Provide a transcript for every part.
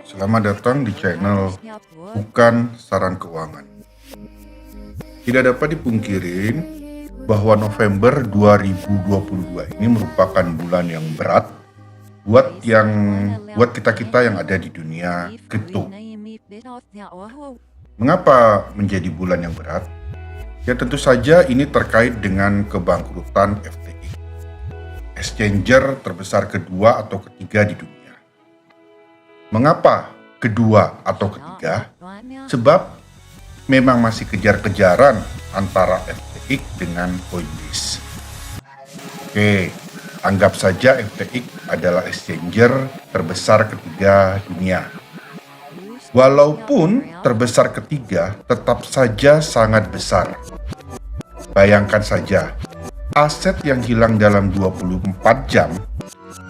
Selamat datang di channel Bukan Saran Keuangan. Tidak dapat dipungkirin bahwa November 2022 ini merupakan bulan yang berat buat kita-kita yang ada di dunia kripto. Mengapa menjadi bulan yang berat? Ya tentu saja ini terkait dengan kebangkrutan FTX, exchanger terbesar kedua atau ketiga di dunia. Mengapa kedua atau ketiga? Sebab memang masih kejar-kejaran antara FTX dengan Coinbase. Oke, anggap saja FTX adalah exchanger terbesar ketiga dunia. Walaupun terbesar ketiga, tetap saja sangat besar. Bayangkan saja, aset yang hilang dalam 24 jam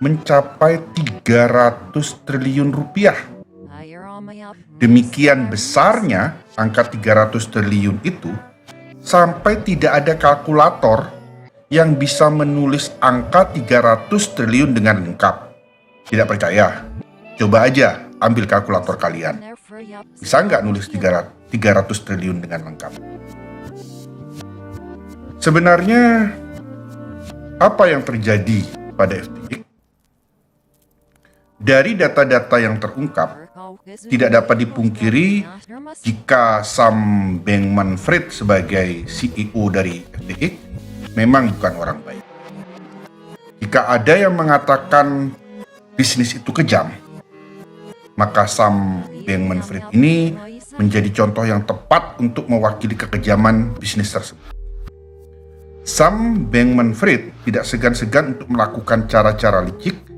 mencapai 300 triliun rupiah. Demikian besarnya angka 300 triliun itu sampai tidak ada kalkulator yang bisa menulis angka 300 triliun dengan lengkap. Tidak percaya? Coba aja ambil kalkulator kalian. Bisa nggak nulis 300 triliun dengan lengkap? Sebenarnya apa yang terjadi pada FTX? Dari data-data yang terungkap, tidak dapat dipungkiri jika Sam Bankman-Fried sebagai CEO dari FTX memang bukan orang baik. Jika ada yang mengatakan bisnis itu kejam, maka Sam Bankman-Fried ini menjadi contoh yang tepat untuk mewakili kekejaman bisnis tersebut. Sam Bankman-Fried tidak segan-segan untuk melakukan cara-cara licik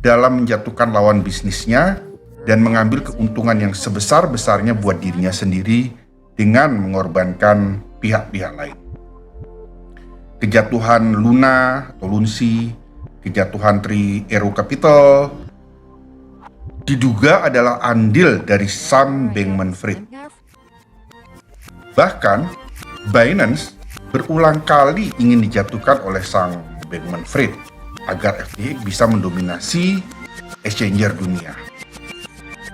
dalam menjatuhkan lawan bisnisnya dan mengambil keuntungan yang sebesar-besarnya buat dirinya sendiri dengan mengorbankan pihak-pihak lain. Kejatuhan Luna atau Lunsi, kejatuhan Three Arrows Capital diduga adalah andil dari Sam Bankman-Fried. Bahkan Binance berulang kali ingin dijatuhkan oleh Sam Bankman-Fried agar FTX bisa mendominasi exchanger dunia.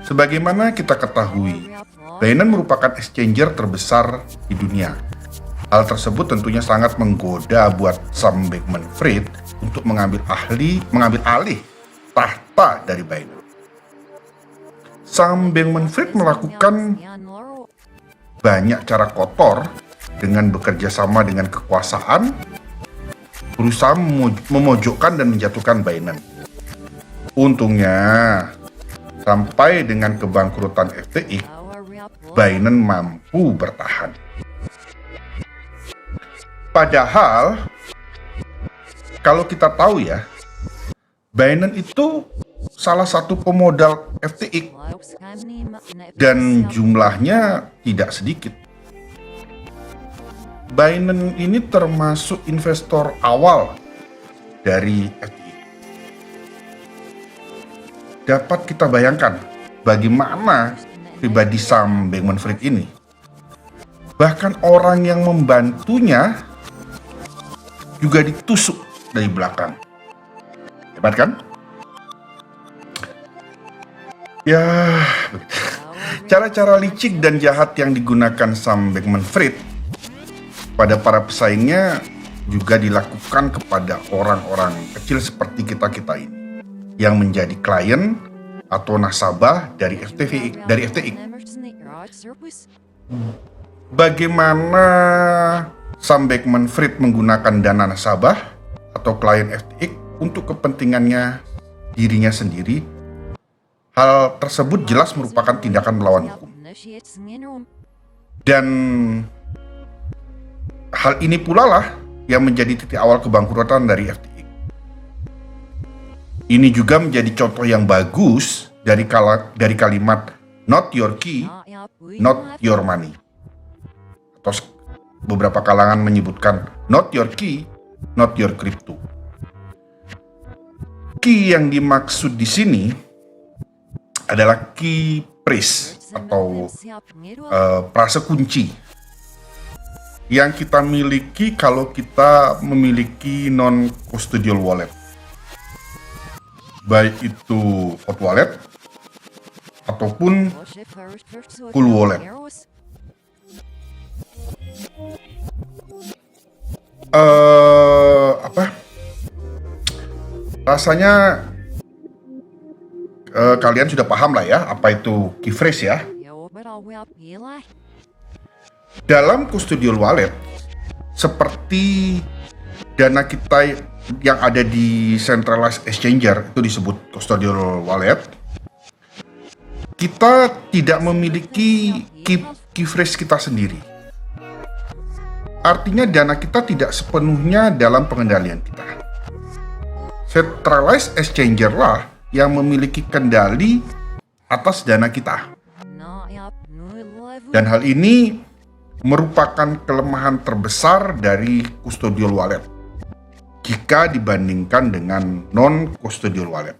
Sebagaimana kita ketahui, Binance merupakan exchanger terbesar di dunia. Hal tersebut tentunya sangat menggoda buat Sam Bankman-Fried untuk mengambil alih tahta dari Binance. Sam Bankman-Fried melakukan banyak cara kotor dengan bekerja sama dengan kekuasaan, berusaha memojokkan dan menjatuhkan Binance. Untungnya, sampai dengan kebangkrutan FTX, Binance mampu bertahan. Padahal, kalau kita tahu ya, Binance itu salah satu pemodal FTX dan jumlahnya tidak sedikit. Binance ini termasuk investor awal dari FTX. Dapat kita bayangkan bagaimana pribadi Sam Bankman-Fried ini. Bahkan orang yang membantunya juga ditusuk dari belakang. Hebat kan? Ya, cara-cara licik dan jahat yang digunakan Sam Bankman-Fried pada para pesaingnya juga dilakukan kepada orang-orang kecil seperti kita-kita ini yang menjadi klien atau nasabah dari FTX. Bagaimana Sam Bankman-Fried menggunakan dana nasabah atau klien FTX untuk kepentingannya dirinya sendiri? Hal tersebut jelas merupakan tindakan melawan hukum. Dan hal ini pula lah yang menjadi titik awal kebangkrutan dari FTX. Ini juga menjadi contoh yang bagus dari kalimat not your key, not your money. Atau beberapa kalangan menyebutkan not your key, not your crypto. Key yang dimaksud di sini adalah key phrase atau frase kunci yang kita miliki kalau kita memiliki non-custodial wallet. Baik itu hot wallet ataupun cool wallet. Rasanya kalian sudah paham lah ya apa itu key phrase ya. Dalam custodial wallet, seperti dana kita yang ada di centralized exchanger, itu disebut custodial wallet, kita tidak memiliki key phrase kita sendiri. Artinya dana kita tidak sepenuhnya dalam pengendalian kita. Centralized exchanger lah yang memiliki kendali atas dana kita. Dan hal ini merupakan kelemahan terbesar dari custodial wallet jika dibandingkan dengan non-custodial wallet.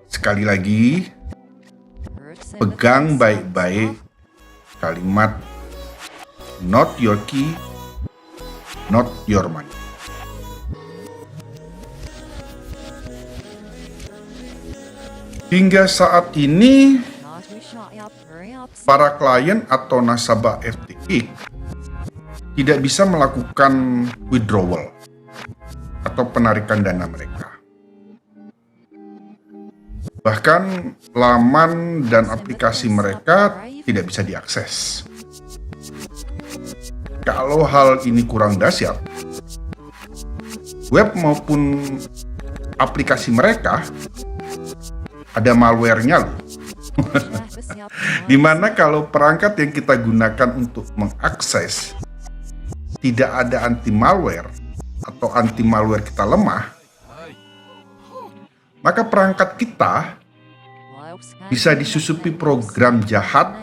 Sekali lagi, pegang baik-baik kalimat not your key, not your money. Hingga saat ini, para klien atau nasabah FTX tidak bisa melakukan withdrawal atau penarikan dana mereka. Bahkan laman dan aplikasi mereka tidak bisa diakses. Kalau hal ini kurang dahsyat, web maupun aplikasi mereka ada malware-nya loh. Dimana kalau perangkat yang kita gunakan untuk mengakses tidak ada anti malware atau anti malware kita lemah, maka perangkat kita bisa disusupi program jahat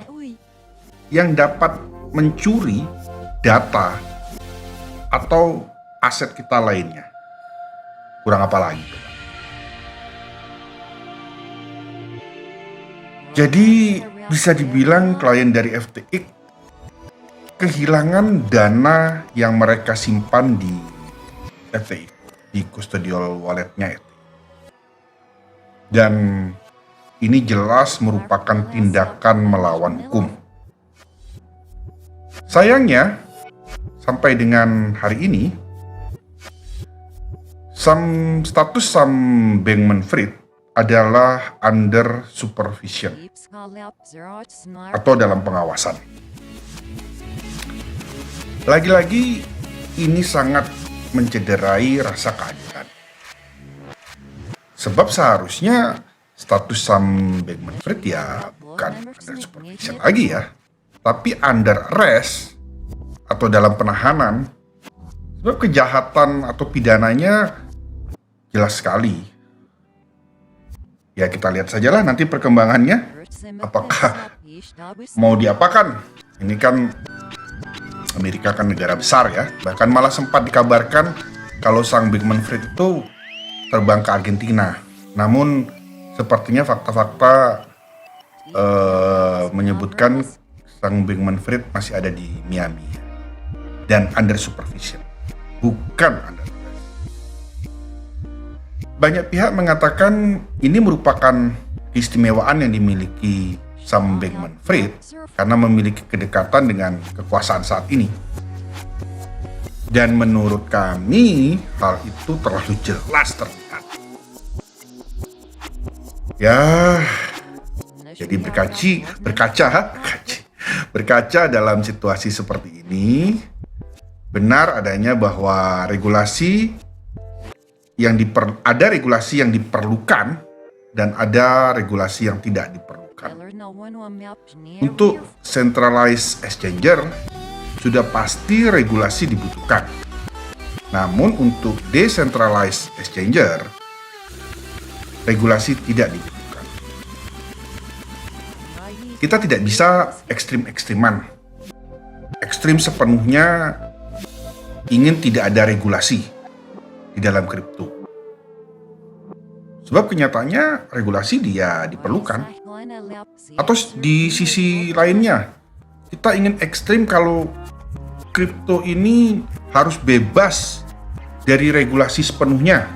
yang dapat mencuri data atau aset kita lainnya. Kurang apa lagi? Jadi bisa dibilang klien dari FTX kehilangan dana yang mereka simpan di FTX, di custodial walletnya FTX. Dan ini jelas merupakan tindakan melawan hukum. Sayangnya, sampai dengan hari ini, status Sam Bankman-Fried adalah under supervision atau dalam pengawasan. Lagi-lagi ini sangat mencederai rasa keadilan. Sebab seharusnya status Sam Bankman-Fried ya bukan under supervision lagi ya, tapi under arrest atau dalam penahanan. Sebab kejahatan atau pidananya jelas sekali. Ya kita lihat sajalah nanti perkembangannya, apakah mau diapakan. Ini kan Amerika kan negara besar ya, bahkan malah sempat dikabarkan kalau Sam Bankman-Fried itu terbang ke Argentina. Namun sepertinya fakta-fakta menyebutkan Sam Bankman-Fried masih ada di Miami dan under supervision, bukan under. Banyak pihak mengatakan ini merupakan keistimewaan yang dimiliki Sam Bankman-Fried karena memiliki kedekatan dengan kekuasaan saat ini. Dan menurut kami, hal itu terlalu jelas terlihat. Ya, jadi berkaca dalam situasi seperti ini, benar adanya bahwa ada regulasi yang diperlukan dan ada regulasi yang tidak diperlukan. Untuk centralized exchanger sudah pasti regulasi dibutuhkan. Namun untuk decentralized exchanger regulasi tidak dibutuhkan. Kita tidak bisa ekstrim-ekstriman. Ekstrim sepenuhnya ingin tidak ada regulasi di dalam kripto. Sebab kenyataannya regulasi dia diperlukan. Atau di sisi lainnya, kita ingin ekstrim kalau kripto ini harus bebas dari regulasi sepenuhnya.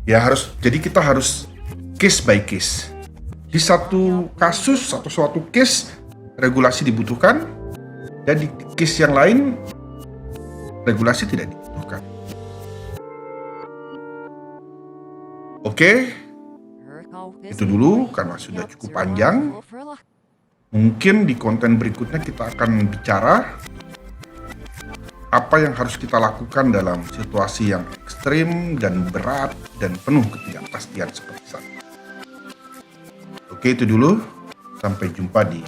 Ya jadi kita harus case by case. Di satu kasus atau suatu case regulasi dibutuhkan, dan di case yang lain regulasi tidak dibutuhkan. Oke, itu dulu karena sudah cukup panjang. Mungkin di konten berikutnya kita akan bicara apa yang harus kita lakukan dalam situasi yang ekstrim dan berat dan penuh ketidakpastian seperti saat ini. Oke, itu dulu. Sampai jumpa di